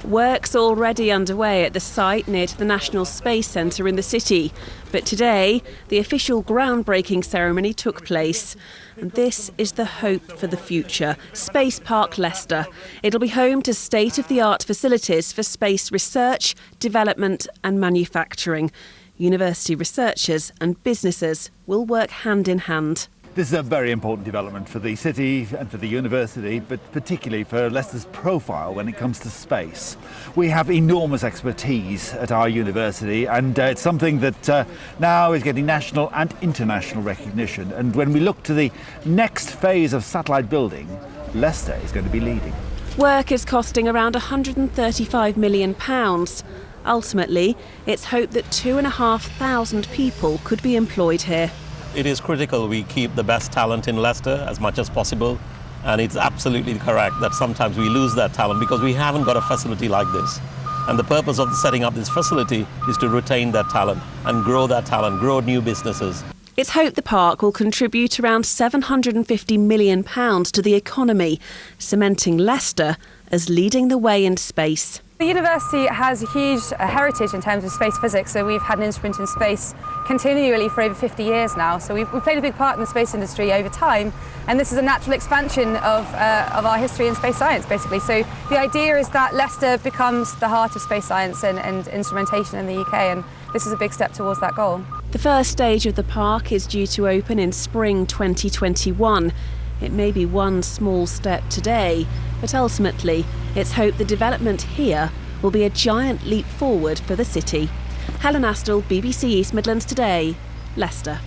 Work's already underway at the site near to the National Space Centre in the city. But today, the official groundbreaking ceremony took place. And this is the hope for the future. Space Park Leicester. It'll be home to state-of-the-art facilities for space research, development and manufacturing. University researchers and businesses will work hand in hand. This is a very important development for the city and for the university, but particularly for Leicester's profile when it comes to space. We have enormous expertise at our university, and it's something that now is getting national and international recognition. And when we look to the next phase of satellite building, Leicester is going to be leading. Work is costing around £135 million. Ultimately, it's hoped that 2,500 people could be employed here. It is critical we keep the best talent in Leicester as much as possible, and it's absolutely correct that sometimes we lose that talent because we haven't got a facility like this. And the purpose of setting up this facility is to retain that talent and grow that talent, grow new businesses. It's hoped the park will contribute around £750 million to the economy, cementing Leicester as leading the way in space. The university has a huge heritage in terms of space physics, so we've had an instrument in space continually for over 50 years now. So we've played a big part in the space industry over time, and this is a natural expansion of our history in space science, basically. So the idea is that Leicester becomes the heart of space science and instrumentation in the UK, and this is a big step towards that goal. The first stage of the park is due to open in spring 2021. It may be one small step today, but ultimately it's hoped the development here will be a giant leap forward for the city. Helen Astle, BBC East Midlands Today, Leicester.